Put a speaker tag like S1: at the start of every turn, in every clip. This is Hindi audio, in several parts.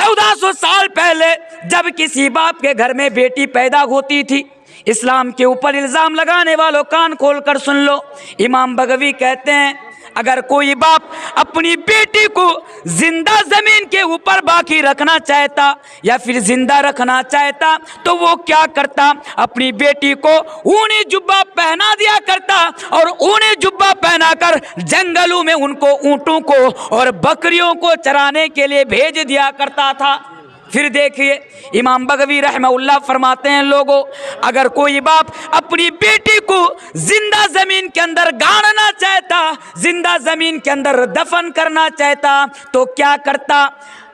S1: 1400 साल पहले जब किसी बाप के घर में बेटी पैदा होती थी, इस्लाम के ऊपर इल्ज़ाम लगाने वालों कान खोलकर सुन लो। इमाम बगवी कहते हैं अगर कोई बाप अपनी बेटी को जिंदा जमीन के ऊपर बाकी रखना चाहता या फिर जिंदा रखना चाहता तो वो क्या करता, अपनी बेटी को ऊनी जुब्बा पहना दिया करता और ऊनी जुब्बा पहनाकर जंगलों में उनको ऊँटों को और बकरियों को चराने के लिए भेज दिया करता था। फिर देखिए इमाम बगवी रहमहुल्लाह फरमाते हैं, लोगों अगर कोई बाप अपनी बेटी को जिंदा जमीन के अंदर गाड़ना चाहता, जिंदा जमीन के अंदर दफन करना चाहता तो क्या करता,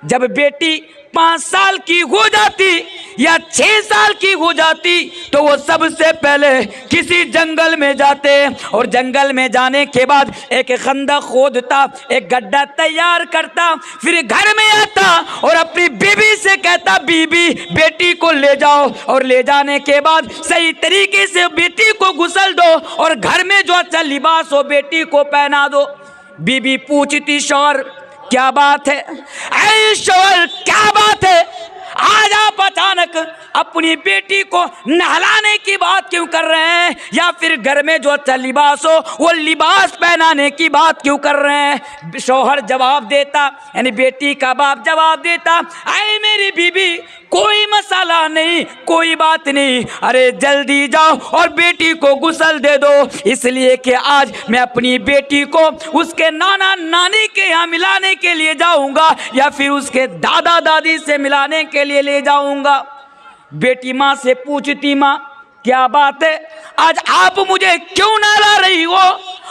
S1: जब बेटी 5 साल की हो जाती या 6 साल की हो जाती तो वो सबसे पहले किसी जंगल में जाते और जंगल में जाने के बाद एक खंदक खोदता, एक गड्ढा तैयार करता, फिर घर में आता और अपनी बीबी से कहता बीबी बेटी को ले जाओ, और ले जाने के बाद सही तरीके से बेटी को गुस्ल दो और घर में जो अच्छा लिबास हो बेटी को पहना दो। बीबी पूछती शौहर क्या बात है, ऐ शौहर क्या बात है, आज आप अचानक अपनी बेटी को नहलाने की बात क्यों कर रहे हैं, या फिर घर में जो अच्छा लिबास हो वो लिबास पहनाने की बात क्यों कर रहे हैं। शौहर जवाब देता, यानी बेटी का बाप जवाब देता, ऐ मेरी बीबी कोई मसाला नहीं, कोई बात नहीं, अरे जल्दी जाओ और बेटी को गुस्ल दे दो, इसलिए कि आज मैं अपनी बेटी को उसके नाना नानी के यहाँ मिलाने के लिए जाऊंगा या फिर उसके दादा दादी से मिलाने के लिए ले जाऊंगा। बेटी माँ से पूछती, माँ क्या बात है, आज आप मुझे क्यों नहला रही हो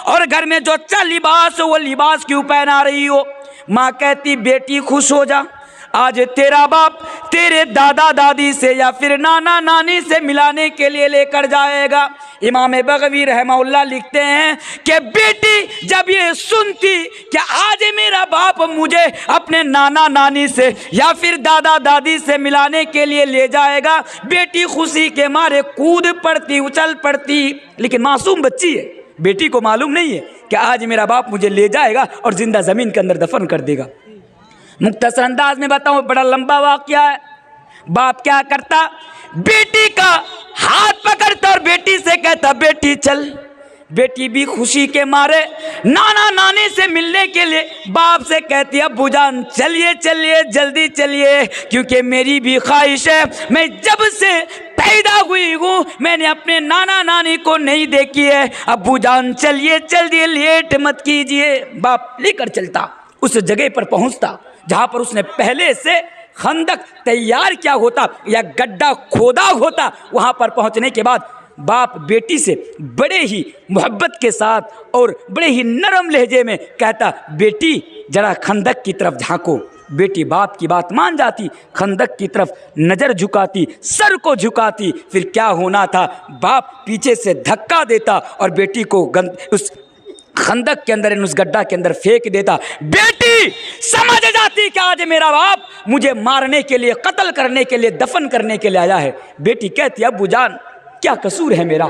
S1: और घर में जो अच्छा लिबास हो वो लिबास क्यों पहना रही हो। माँ कहती बेटी खुश हो जा, आज तेरा बाप तेरे दादा दादी से या फिर नाना नानी से मिलाने के लिए लेकर जाएगा। इमाम बगवी रहमहुल्लाह लिखते हैं कि बेटी जब ये सुनती कि आज मेरा बाप मुझे अपने नाना नानी से या फिर दादा दादी से मिलाने के लिए ले जाएगा, बेटी खुशी के मारे कूद पड़ती, उछल पड़ती। लेकिन मासूम बच्ची है, बेटी को मालूम नहीं है कि आज मेरा बाप मुझे ले जाएगा और जिंदा ज़मीन के अंदर दफन कर देगा। मुख्तसर अंदाज में बताऊं, बड़ा लंबा वाक़या है। बाप क्या करता, बेटी का हाथ पकड़ता और बेटी से कहता बेटी चल। बेटी भी खुशी के मारे नाना नानी से मिलने के लिए बाप से कहती है अब्बू जान चलिए चलिए जल्दी चलिए, क्योंकि मेरी भी ख्वाहिश है, मैं जब से पैदा हुई हूँ मैंने अपने नाना नानी को नहीं देखी है, अब्बू जान चलिए चलिए लेट मत कीजिए। बाप लेकर चलता, उस जगह पर पहुँचता जहाँ पर उसने पहले से खंदक तैयार किया होता या गड्ढा खोदा होता। वहाँ पर पहुँचने के बाद बाप बेटी से बड़े ही मोहब्बत के साथ और बड़े ही नरम लहजे में कहता बेटी जरा खंदक की तरफ झांको। बेटी बाप की बात मान जाती, खंदक की तरफ नज़र झुकाती, सर को झुकाती। फिर क्या होना था, बाप पीछे से धक्का देता और बेटी को उस खंदक के अंदर, उस गड्ढा के अंदर फेंक देता। बेटी समझ जाती कि आज मेरा बाप मुझे मारने के लिए, कत्ल करने के लिए, दफन करने के लिए आया है। बेटी कहती अब्बू जान क्या कसूर है मेरा,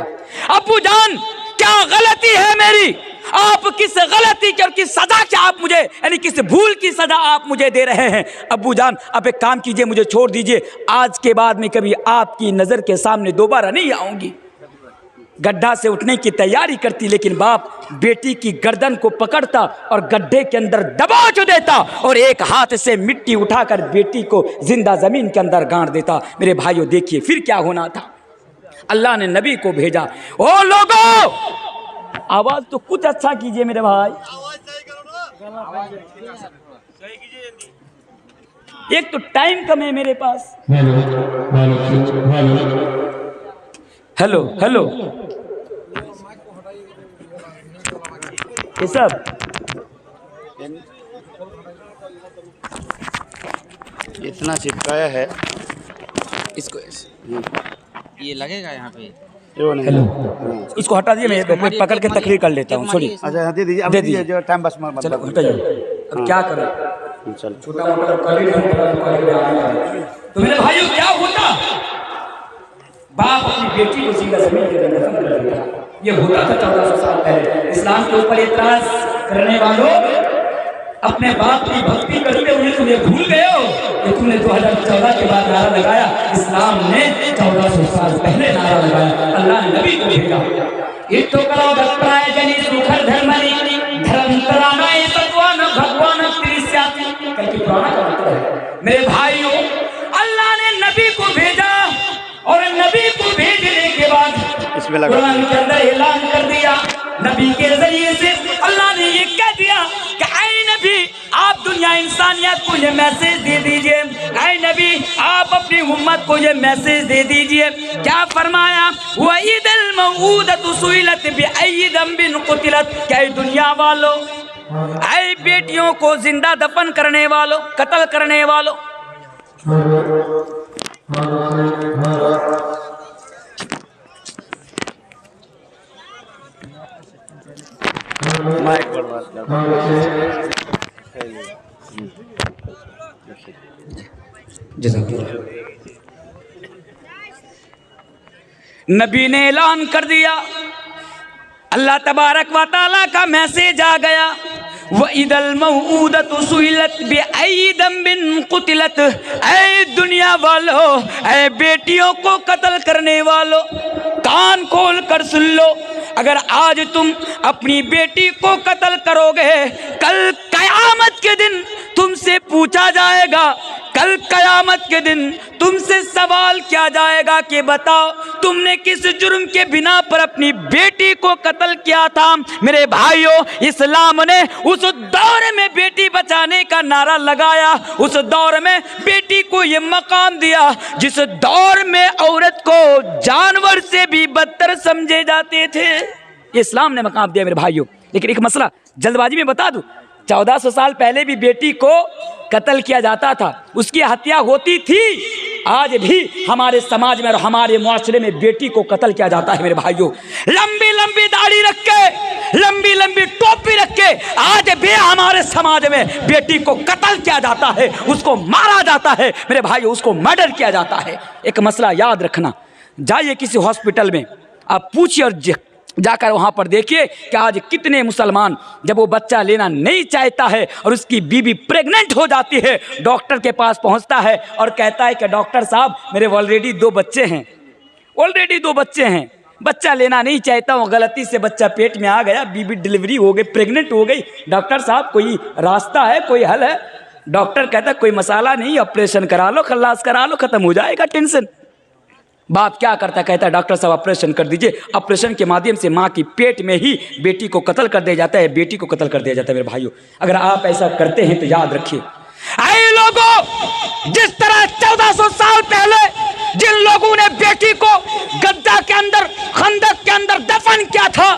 S1: अब्बू जान क्या गलती है मेरी, आप किस गलती की और किस सजा की आप मुझे, यानी किस भूल की सजा आप मुझे दे रहे हैं। अब्बू जान आप एक काम कीजिए, मुझे छोड़ दीजिए, आज के बाद मैं कभी आपकी नज़र के सामने दोबारा नहीं आऊँगी। गड्ढा से उठने की तैयारी करती, लेकिन बाप बेटी की गर्दन को पकड़ता और गड्ढे के अंदर दबोच देता और एक हाथ से मिट्टी उठाकर बेटी को जिंदा ज़मीन के अंदर गाड़ देता। मेरे भाइयों देखिए फिर क्या होना था। अल्लाह ने नबी को भेजा, ओ लोगों आवाज़ तो कुछ अच्छा कीजिए मेरे भाई, एक तो टाइम कम है मेरे पास। हेलो हेलो ये सब
S2: इतना चिपकाया है
S1: इसको,
S3: ये लगेगा यहाँ पे।
S1: हेलो इसको हटा दिए, मैं पकड़ के तकरीर कर लेता हूँ। छोड़िए,
S2: अच्छा दे दीजिए, अब
S1: दे दीजिए,
S2: जो टाइम बस
S1: चलो हटाइए। अब क्या करें,
S2: चलो
S1: छोटा मोटा तो मेरे भाइयों क्या होता, बाप अपनी बेटी को जिंदा ज़मीन के अंदर दफन कर देता। ये होता था 1400 साल पहले। इस्लाम के ऊपर इतराज करने वालों, अपने बाप की भक्ति करते हुए तुम्हें भूल गए हो कि तुमने तो 14 के बाद नारा लगाया, इस्लाम ने 1400 साल पहले नारा लगाया, अल्लाह ने नबी को भेजा। इतो करो भक्ताय जनी सुखर धर्मनी धर्म तरानाय भगवान भगवान त्रिस्याति। कल की पुराना का मतलब है मेरे भाइयों, अल्लाह ने नबी को भेजा और नबी को भेजने के बाद कुरान के अंदर ऐलान कर दिया, नबी के जरिए से अल्लाह ने ये कह दिया कि ऐ नबी आप दुनिया इंसानियत को ये मैसेज दे दीजिए, ऐ नबी आप अपनी उम्मत को ये मैसेज दे दीजिए। क्या फरमाया? वइदल मऊदतु सुइलत बिअय्यि दम्बिन कुतिलत। क्या दुनिया वालों, ऐ बेटियों को जिंदा दफन करने वालों, कत्ल करने वालों, नबी ने ऐलान कर दिया, अल्लाह तबारक व तआला का मैसेज आ गया, वइदल मऊदतु सुइलत बिअय्यि दम्बिन कुतिलत। ऐ दुनिया वालों, ऐ बेटियों को कत्ल करने वालों, कान खोल कर सुन लो, अगर आज तुम अपनी बेटी को कत्ल करोगे, कल कयामत के दिन तुमसे पूछा जाएगा, कल कयामत के दिन तुमसे सवाल किया जाएगा कि बताओ तुमने किस जुर्म के बिना पर अपनी बेटी को कत्ल किया था। मेरे भाइयों, इस्लाम ने उस दौर में बेटी बचाने का नारा लगाया, उस दौर में बेटी को ये मकाम दिया जिस दौर में औरत को जानवर से भी बदतर समझे जाते थे, ये इस्लाम ने मकाम दिया मेरे भाइयों। लेकिन एक मसला जल्दबाजी में बता दूं, 1400 साल पहले भी बेटी को कत्ल किया जाता था, उसकी हत्या होती थी। आज भी हमारे समाज में और हमारे मुआशरे में बेटी को कत्ल किया जाता है मेरे भाइयों। लंबी लंबी दाढ़ी रख के, लंबी लंबी टोपी रख के आज भी हमारे समाज में बेटी को कत्ल किया जाता है, उसको मारा जाता है मेरे भाइयों, उसको मर्डर किया जाता है। एक मसला याद रखना, जाइए किसी हॉस्पिटल में आप पूछिए और जाकर वहाँ पर देखिए कि आज कितने मुसलमान जब वो बच्चा लेना नहीं चाहता है और उसकी बीवी प्रेग्नेंट हो जाती है, डॉक्टर के पास पहुँचता है और कहता है कि डॉक्टर साहब मेरे ऑलरेडी 2 बच्चे हैं, ऑलरेडी 2 बच्चे हैं, बच्चा लेना नहीं चाहता हूँ, गलती से बच्चा पेट में आ गया, बीवी डिलीवरी हो गई, प्रेग्नेंट हो गई, डॉक्टर साहब कोई रास्ता है, कोई हल है? डॉक्टर कहता कोई मसाला नहीं, ऑपरेशन करा लो, खल्लास करा लो, खत्म हो जाएगा टेंशन। बाप क्या करता, कहता है डॉक्टर साहब ऑपरेशन कर दीजिए। ऑपरेशन के माध्यम से माँ की पेट में ही बेटी को कत्ल कर दिया जाता है, बेटी को कत्ल कर दिया जाता है मेरे भाइयों। अगर आप ऐसा करते हैं तो याद रखिए, ऐ लोगों, जिस तरह 1400 साल पहले जिन लोगों ने बेटी को गद्दा के अंदर, खंदक के अंदर दफन किया था,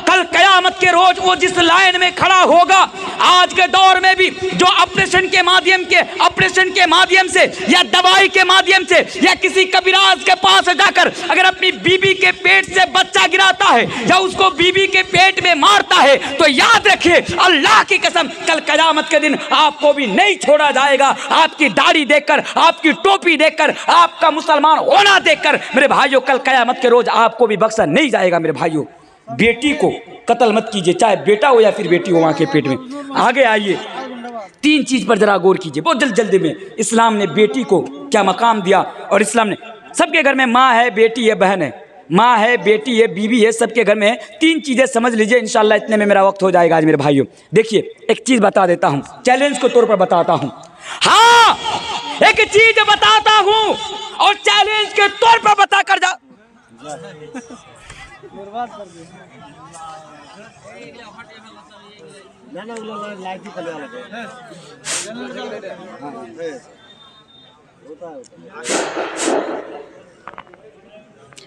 S1: कल कयामत के रोज वो जिस लाइन में खड़ा होगा, आज के दौर में भी जो ऑपरेशन के माध्यम से या दवाई के माध्यम से या किसी कबीराज के पास जाकर अगर अपनी बीबी के पेट से बच्चा गिराता है या उसको बीबी के पेट में मारता है, तो याद रखिए अल्लाह की कसम कल कयामत के दिन आपको भी नहीं छोड़ा जाएगा। आपकी दाढ़ी देखकर, आपकी टोपी देखकर, आपका मुसलमान होना देखकर मेरे भाइयों, कल कयामत के रोज आपको भी बख्शा नहीं जाएगा मेरे भाइयों। बेटी को कत्ल मत कीजिए, चाहे बेटा हो या फिर बेटी हो वहाँ के पेट में। आगे आइए, 3 चीज़ पर जरा गौर कीजिए बहुत जल्दी में। इस्लाम ने बेटी को क्या मकाम दिया, और इस्लाम ने सबके घर में माँ है, बेटी है, बहन है, माँ है, बेटी है, बीवी है, सबके घर में 3 चीज़ें समझ लीजिए। इंशाल्लाह इतने में मेरा वक्त हो जाएगा आज मेरे भाइयों। देखिए एक चीज़ बता देता हूँ, चैलेंज के तौर पर बताता हूँ। हाँ, एक चीज बताता हूँ और चैलेंज के तौर पर बता कर जा।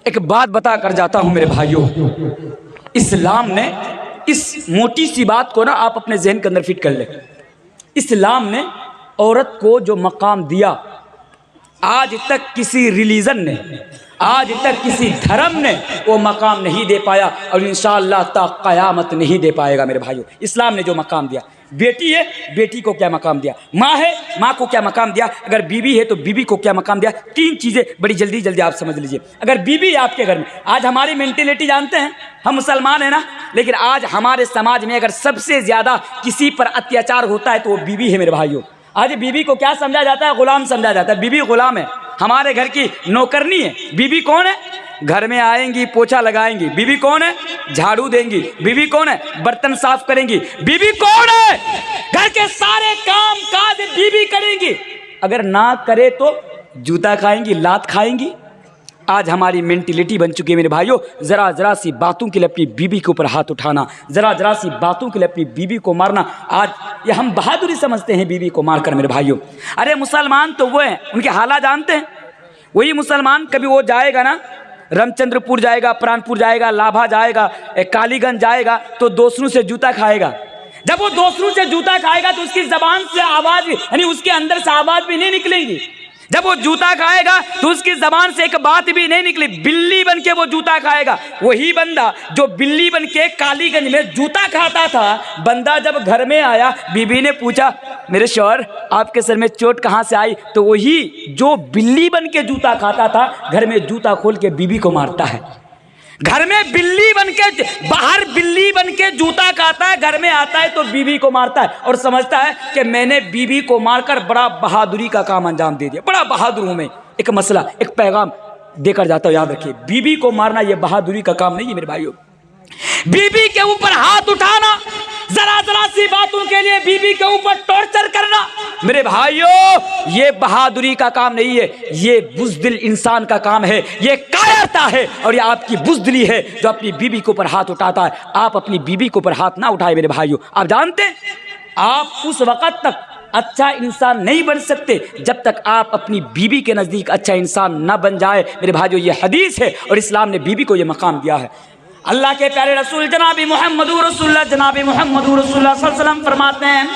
S1: एक बात बता कर जाता हूं मेरे भाइयों, इस्लाम ने इस मोटी सी बात को ना आप अपने जहन के अंदर फिट कर ले। इस्लाम ने औरत को जो मकाम दिया, आज तक किसी रिलीजन ने, आज तक किसी धर्म ने वो मकाम नहीं दे पाया और इंशाअल्लाह तक क़यामत नहीं दे पाएगा मेरे भाइयों। इस्लाम ने जो मकाम दिया, बेटी है, बेटी को क्या मकाम दिया, माँ है, माँ को क्या मकाम दिया, अगर बीवी है तो बीवी को क्या मकाम दिया। 3 चीज़ें बड़ी जल्दी आप समझ लीजिए। अगर बीवी है आपके घर में, आज हमारी मेंटेलिटी जानते हैं, हम मुसलमान हैं ना, लेकिन आज हमारे समाज में अगर सबसे ज़्यादा किसी पर अत्याचार होता है तो वो बीवी है मेरे भाइयों। आज बीवी को क्या समझा जाता है? गुलाम समझा जाता है। बीवी गुलाम है, हमारे घर की नौकरनी है। बीवी कौन है? घर में आएंगी, पोछा लगाएंगी। बीवी कौन है? झाड़ू देंगी। बीवी कौन है? बर्तन साफ करेंगी। बीवी कौन है? घर के सारे काम काज बीवी करेंगी। अगर ना करे तो जूता खाएंगी, लात खाएंगी। आज हमारी मेंटिलिटी बन चुकी है मेरे भाइयों, ज़रा ज़रा सी बातों के लिए अपनी बीवी के ऊपर हाथ उठाना, ज़रा ज़रा सी बातों के लिए अपनी बीवी को मारना। आज ये हम बहादुरी समझते हैं बीवी को मारकर मेरे भाइयों। अरे मुसलमान तो वो हैं, उनके हालात जानते हैं। वही मुसलमान कभी वो जाएगा ना, रामचंद्रपुर जाएगा, प्राणपुर जाएगा, लाभा जाएगा, कालीगंज जाएगा, तो दोस्तों से जूता खाएगा। जब वो दोस्तों से जूता खाएगा तो उसकी ज़बान से आवाज़ भी, यानी उसके अंदर से आवाज़ भी नहीं निकलेगी। जब वो जूता खाएगा तो उसकी जबान से एक बात भी नहीं निकली, बिल्ली बन के वो जूता खाएगा। वही बंदा जो बिल्ली बन के कालीगंज में जूता खाता था, बंदा जब घर में आया, बीबी ने पूछा मेरे शौहर आपके सर में चोट कहाँ से आई? तो वही जो बिल्ली बन के जूता खाता था, घर में जूता खोल के बीबी को मारता है। घर में बिल्ली बन के, बाहर बिल्ली बन के जूता खाता है, घर में आता है तो बीवी को मारता है और समझता है कि मैंने बीवी को मारकर बड़ा बहादुरी का काम अंजाम दे दिया, बड़ा बहादुर हूं मैं। एक मसला, एक पैगाम देकर जाता हूं, याद रखिए, बीवी को मारना यह बहादुरी का काम नहीं है मेरे भाइयों। बीवी के ऊपर हाथ उठाना, जरा जरा सी बातों के लिए बीवी के ऊपर टॉर्चर करना, मेरे भाइयों ये बहादुरी का काम नहीं है, ये बुज़दिल इंसान का काम है, ये कायरता है और ये आपकी बुज़दिली है जो अपनी बीवी के ऊपर हाथ उठाता है। आप अपनी बीवी के ऊपर हाथ ना उठाए मेरे भाइयों। आप जानते हैं आप उस वक़्त तक अच्छा इंसान नहीं बन सकते जब तक आप अपनी बीवी के नज़दीक अच्छा इंसान ना बन जाए मेरे भाइयों। ये हदीस है और इस्लाम ने बीवी को ये मकाम दिया है। अल्लाह के प्यारे रसूल जनाबी मोहम्मदुर रसूलुल्लाह, जनाबी मोहम्मदुर रसूलुल्लाह सल्लल्लाहु अलैहि वसल्लम फरमाते हैं,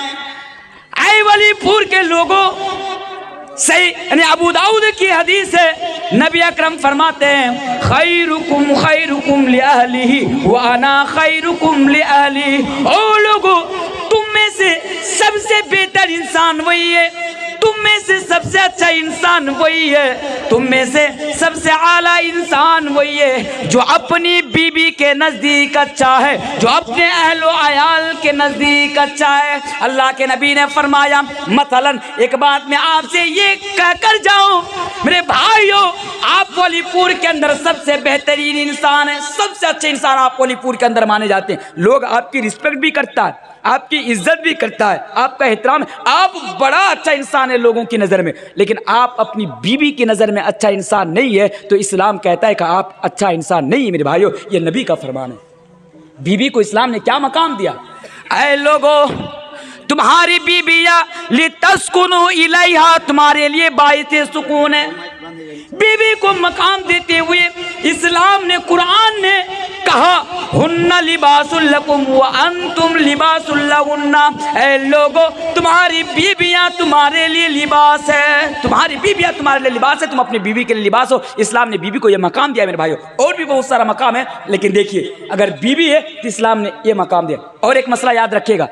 S1: ऐ वलीपुर के लोगों, सही यानी अबू दाऊद की हदीस है, नबी अकरम फरमाते हैं, खैरुकुम खैरुकुम li अहलिही व अना खैरुकुम li अहली। ओ लोगों, तुम में से सबसे बेहतर इंसान वही है, तुम में से सबसे अच्छा इंसान वही है, तुम में से सबसे आला इंसान वही है जो अपनी बीबी के नज़दीक अच्छा है, जो अपने अहलो अयाल के नज़दीक अच्छा है। अल्लाह के नबी ने फरमाया, मसलन एक बात मैं आपसे ये कहकर जाऊं मेरे भाइयों, आप वलीपुर के अंदर सबसे बेहतरीन इंसान है, सबसे अच्छे इंसान आप वलीपुर के अंदर माने जाते हैं। लोग आपकी रिस्पेक्ट भी करता है, आपकी इज्जत भी करता है, आपका एहतराम, आप बड़ा अच्छा इंसान है लोगों की नज़र में, लेकिन आप अपनी बीवी की नज़र में अच्छा इंसान नहीं है तो इस्लाम कहता है कि आप अच्छा इंसान नहीं है मेरे भाइयों। ये नबी का फरमान है। बीवी को इस्लाम ने क्या मकाम दिया? ऐ लोगों, तुम्हारी बीवियाँ लितस्कुनु इलैहा, तुम्हारे लिए बाइसे सुकून है। बीवी को मकाम देते हुए इस्लाम ने, कुरान ने कहा, हुन्ना लिबासुल लकुम व अंतुम लिबासुल लहुन्ना। ऐ लोगों, तुम्हारी बीवियाँ तुम्हारे लिए लिबास है, तुम्हारी बीवियाँ तुम्हारे लिए लिबास है, तुम अपनी बीवी के लिए लिबास हो। इस्लाम ने बीवी को यह मकाम दिया मेरे भाइयों। और भी बहुत सारा मकाम है, लेकिन देखिए अगर बीवी है तो इस्लाम ने यह मकाम दिया। और एक मसला याद रखिएगा,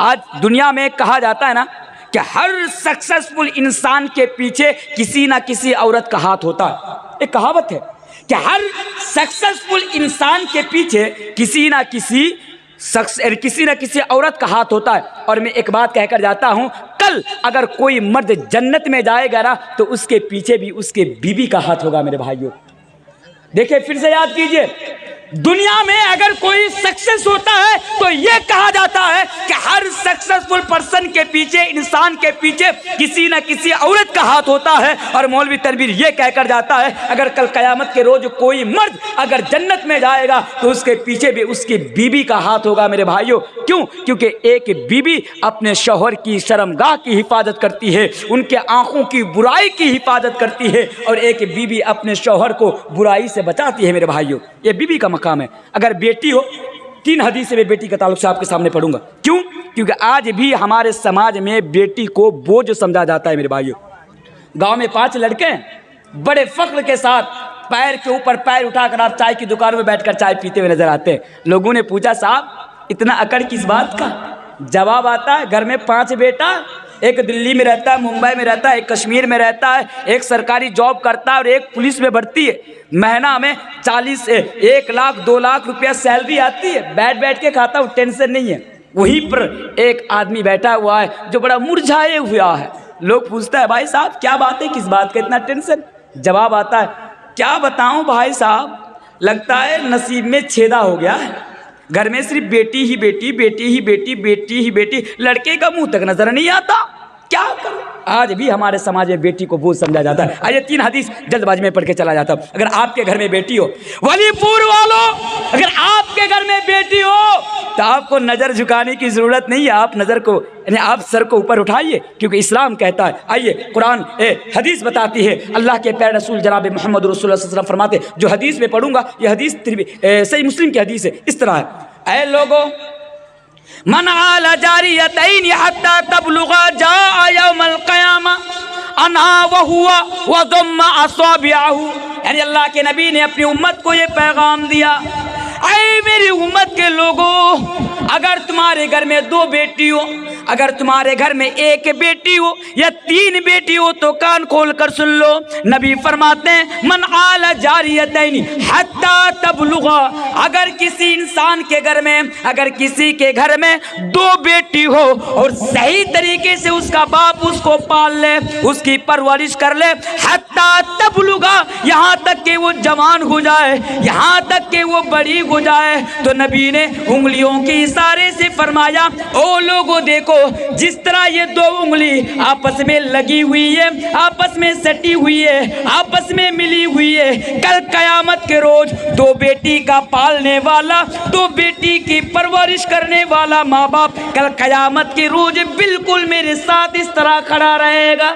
S1: आज दुनिया में कहा जाता है ना कि हर सक्सेसफुल इंसान के पीछे किसी ना किसी औरत का हाथ होता है। एक कहावत है कि हर सक्सेसफुल इंसान के पीछे किसी ना किसी औरत का हाथ होता है। और मैं एक बात कहकर जाता हूं, कल अगर कोई मर्द जन्नत में जाएगा ना तो उसके पीछे भी उसके बीवी का हाथ होगा मेरे भाइयों। देखिए फिर से याद कीजिए, दुनिया में अगर कोई सक्सेस होता है तो यह कहा जाता है कि हर सक्सेसफुल पर्सन के पीछे, इंसान के पीछे किसी न किसी औरत का हाथ होता है। और मौलवी तनवीर यह कहकर जाता है, अगर कल कयामत के रोज कोई मर्द अगर जन्नत में जाएगा तो उसके पीछे भी उसकी बीवी का हाथ होगा मेरे भाइयों। क्यों? क्योंकि एक बीवी अपने शौहर की शर्मगाह की हिफाजत करती है, उनके आंखों की बुराई की हिफाजत करती है, और एक बीवी अपने शौहर को बुराई से बचाती है मेरे भाइयों। ये बीवी का मकाम है। अगर बेटी हो, 3 हदीस में बेटी का ताल्लुक से आपके सामने पढ़ूंगा। क्यों? क्योंकि आज भी हमारे समाज में बेटी को बोझ समझा जाता है मेरे भाइयों। गांव में 5 लड़के बड़े फख्र के साथ पैर के ऊपर पैर उठाकर आप चाय की दुकान में बैठकर चाय पीते हुए नजर आते हैं। लोगों ने पूछा, साहब इतना अकड़ किस बात का? जवाब आता है, घर में 5 बेटा, एक दिल्ली में रहता है, मुंबई में रहता है, एक कश्मीर में रहता है, एक सरकारी जॉब करता है और एक पुलिस में भर्ती है। महीना में 1 लाख 2 लाख रुपया सैलरी आती है, बैठ बैठ के खाता हूँ, टेंशन नहीं है। वहीं पर एक आदमी बैठा हुआ है जो बड़ा मुरझाए हुआ है। लोग पूछता है भाई साहब क्या बात है, किस बात का इतना टेंशन? जवाब आता है क्या बताऊं भाई साहब, लगता है नसीब में छेदा हो गया है। घर में सिर्फ बेटी ही बेटी, बेटी ही बेटी, बेटी ही बेटी, लड़के का मुंह तक नजर नहीं आता। क्या करूं? आज भी हमारे समाज में बेटी को बोझ समझा जाता है। आइए 3 हदीस जल्दबाजी में पढ़ के चला जाता हूं। अगर आपके घर में बेटी हो, वलीपुर वालों, अगर आपके घर में बेटी हो तो आपको नजर झुकाने की जरूरत नहीं है। आप नजर को यानी आप सर को ऊपर उठाइए, क्योंकि इस्लाम कहता है। आइए कुरान हदीस बताती है, अल्लाह के प्यारे रसूल जनाब मोहम्मद रसूलुल्लाह सल्लल्लाहु अलैहि वसल्लम फरमाते, जो हदीस में पढ़ूंगा ये हदीस सही मुस्लिम की हदीस है, इस तरह है। ऐ लोगों, मन आला जारियतैन हत्ता तबलुगा जा यौमल क़यामा अना व हुवा व दम्मा अस्वाबिअहु। यानी अल्लाह के नबी ने अपनी उम्मत को ये पैगाम दिया, ऐ मेरी उम्मत के लोगों, अगर तुम्हारे घर में 2 बेटी हो, अगर तुम्हारे घर में 1 बेटी हो या 3 बेटी हो तो कान खोल कर सुन लो। नबी फरमाते हैं मन आला जारियतैन हत्ता तबलुगा, अगर किसी इंसान के घर में, अगर किसी के घर में 2 बेटी हो और सही तरीके से उसका बाप उसको पाल ले, उसकी परवरिश कर ले, हत्ता तबलुगा, यहाँ तक कि वो जवान हो जाए, यहाँ तक कि वो बड़ी हो जाए, तो नबी ने उंगलियों के इशारे से फरमाया ओ लोगों देखो, जिस तरह ये 2 उंगली आपस में लगी हुई है, आपस में सटी हुई है, आपस में मिली हुई है, कल कयामत के रोज 2 बेटी का पालने वाला, 2 बेटी की परवरिश करने वाला माँ बाप कल कयामत के रोज बिल्कुल मेरे साथ इस तरह खड़ा रहेगा।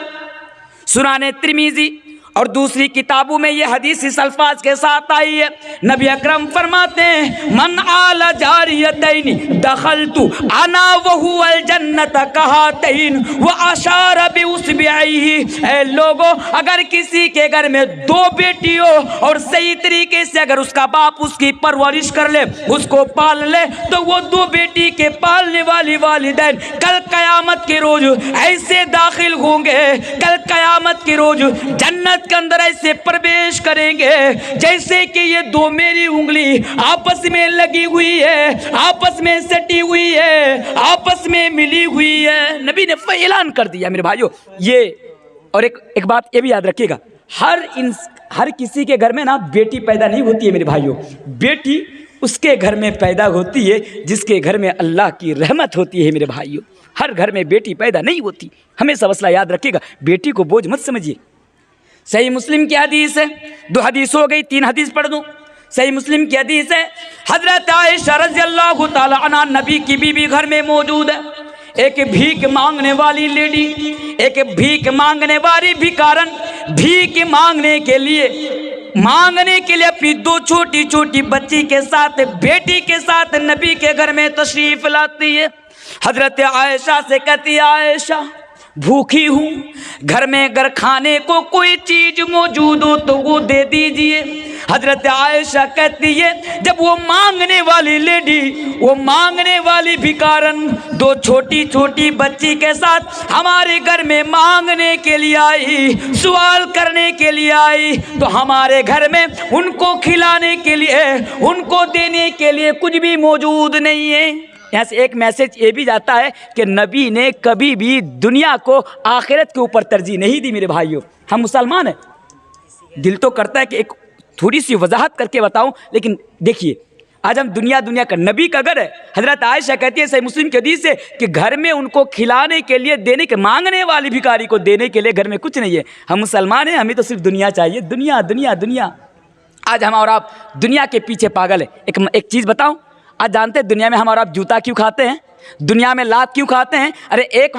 S1: सुनाने तिर्मिज़ी और दूसरी किताबों में ये हदीस इस अल्फाज के साथ आई है। नबी अकरम फरमाते हैं मन आला जारियतैन दखलतु अना व हुवल जन्नत कहातैन व अशारा बिउस्बिही। ऐ लोगों, अगर किसी के घर में 2 बेटी हो और सही तरीके से अगर उसका बाप उसकी परवरिश कर ले, उसको पाल ले, तो वो 2 बेटी के पालने वाली वालिदैन कल कयामत के रोज ऐसे दाखिल होंगे, कल कयामत के रोज जन्नत के अंदर ऐसे प्रवेश करेंगे जैसे कि ये 2 मेरी उंगली आपस में लगी हुई है, आपस में सटी हुई है, आपस में मिली हुई है। नबी ने ऐलान कर दिया मेरे भाइयों ये। और एक बात ये भी याद रखिएगा, हर किसी के घर में ना बेटी पैदा नहीं होती है मेरे भाइयों। बेटी उसके घर में पैदा होती है जिसके घर में अल्लाह की रहमत होती है मेरे भाइयों। हर घर में बेटी पैदा नहीं होती, हमेशा मसला याद रखिएगा, बेटी को बोझ मत समझिए। सही मुस्लिम की हदीस है, 2 हदीस हो गई, 3 हदीस पढ़ दूं। सही मुस्लिम की हदीस है, हजरत आयशा रज़ियल्लाहु ताला अन्हा नबी की बीवी घर में मौजूद है। एक भीख मांगने वाली लेडी, एक भीख मांगने वाली भिखारन भीख मांगने के लिए अपनी 2 छोटी छोटी बच्ची के साथ, बेटी के साथ नबी के घर में तशरीफ लाती है। हजरत आयशा से कहती है आयशा भूखी हूँ, घर में अगर खाने को कोई चीज मौजूद हो तो वो दे दीजिए। हजरत आयशा कहती है जब वो मांगने वाली लेडी, वो मांगने वाली भिखारन 2 छोटी छोटी बच्ची के साथ हमारे घर में मांगने के लिए आई, सवाल करने के लिए आई, तो हमारे घर में उनको खिलाने के लिए, उनको देने के लिए कुछ भी मौजूद नहीं है। यहाँ से एक मैसेज ये भी जाता है कि नबी ने कभी भी दुनिया को आखिरत के ऊपर तरजीह नहीं दी मेरे भाइयों। हम मुसलमान हैं, दिल तो करता है कि एक थोड़ी सी वजाहत करके बताऊं, लेकिन देखिए आज हम दुनिया का नबी का घर है। हजरत आयशा कहती है सही मुस्लिम के हदीस से कि घर में उनको खिलाने के लिए, देने के, मांगने वाली भिखारी को देने के लिए घर में कुछ नहीं है। हम मुसलमान हैं, हमें तो सिर्फ दुनिया चाहिए, दुनिया दुनिया दुनिया। आज हम और आप दुनिया के पीछे पागल है। एक चीज़ बताऊं, आज जानते हैं दुनिया में हम और आप जूता क्यों खाते हैं, दुनिया में लात क्यों खाते हैं? अरे एक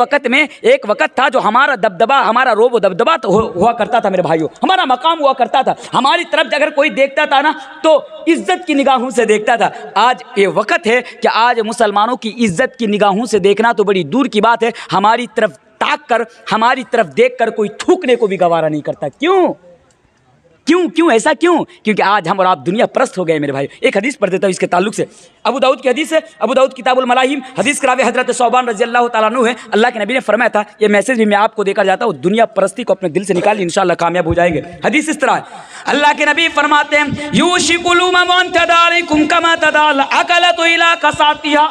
S1: वक्त था जो हमारा दबदबा, हमारा रोब दबदबा तो हुआ करता था मेरे भाइयों, हमारा मकाम हुआ करता था। हमारी तरफ अगर कोई देखता था ना तो इज्जत की निगाहों से देखता था। आज ये वक्त है कि आज मुसलमानों की इज्जत की निगाहों से देखना तो बड़ी दूर की बात है, हमारी तरफ ताक कर, हमारी तरफ देख कर कोई थूकने को भी गवारा नहीं करता। क्यों? क्यों ऐसा क्यों? क्योंकि आज हम और आप दुनिया परस्त हो गए मेरे भाई। एक हदीस पढ़ देता हूँ इसके ताल्लुक से। अबू दाऊद की हदीस है, अबू दाऊद किताबुल मलाहिम, हदीस के रावी हजरत सौबान रजी अल्लाह तआला अन्हु है। अल्लाह के नबी ने फरमाया था, ये मैसेज भी मैं आपको देकर जाता हूँ, दुनिया परस्ती को अपने दिल से निकालिए, इंशाअल्लाह कामयाब हो जाएंगे। हदीस इस तरह है, अल्लाह के नबी फरमाते हैं, यूशिकुल उमम अन तदालिकुम कमा तदाल अकलतु इला कसातिहा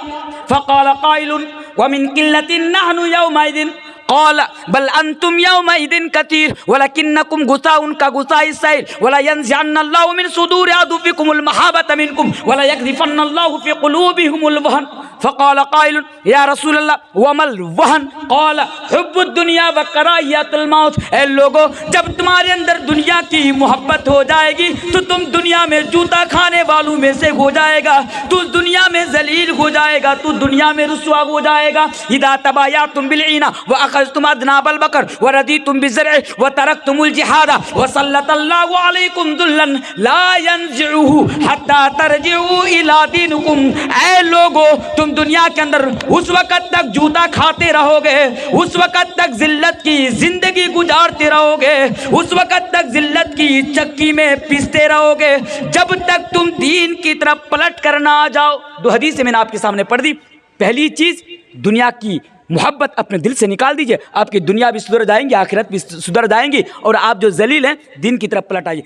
S1: फक़ाल क़ाइलुन व मिन क़िल्लतिन नहनु यौमइदिन क़ाल बल अंतुम यौमइदिन कतीर वलकिन्नकुम गुसाउन का गुसाइस सैल वला यंज़अन्नल्लाहु मिन सुदूरि अदुव्विकुमुल महाबत मिनकुम वला यक़ज़िफ़न्नल्लाहु फ़ी क़ुलूबिहिमुल वहन फ़क़ाल क़ाइलुन या रसूलल्लाह वमल वहन क़ाल हुब्बुद दुनिया व कराहियतुल मौत। ऐ लोगों, जब तुम्हारे अंदर दुनिया की मोहब्बत हो जाएगी तो तुम दुनिया में जूता खाने वालों में से हो जाएगा, तू दुनिया में जलील हो जाएगा, तू दुनिया में रुसवा हो जाएगा। इदा तबायातुम बिलईना व अखज़तुम अदनाबल बकर व रदीतुम बिज़रअ व तरकतुमुल जिहादा व सल्लतल्लाहु अलैकुम दुल्लन ला यंज़िउहु हत्ता तरजिउ इला दीनिकुम। ऐ लोगों, तुम दुनिया के अंदर उस वक़्त तक जूता खाते रहोगे, उस वक़्त तक जिल्लत की जिंदगी गुजारते रहोगे, उस वक़्त तक जिल्लत की चक्की में पिसते रहोगे, जब तक तुम दीन की तरफ पलट कर ना आ जाओ। दो हदीसें मैंने आपके सामने पढ़ दी। पहली चीज, दुनिया की मोहब्बत अपने दिल से निकाल दीजिए, आपकी दुनिया भी सुधर जाएंगी, आखिरत भी सुधर जाएंगी, और आप जो जलील हैं दीन की तरफ पलट आइए।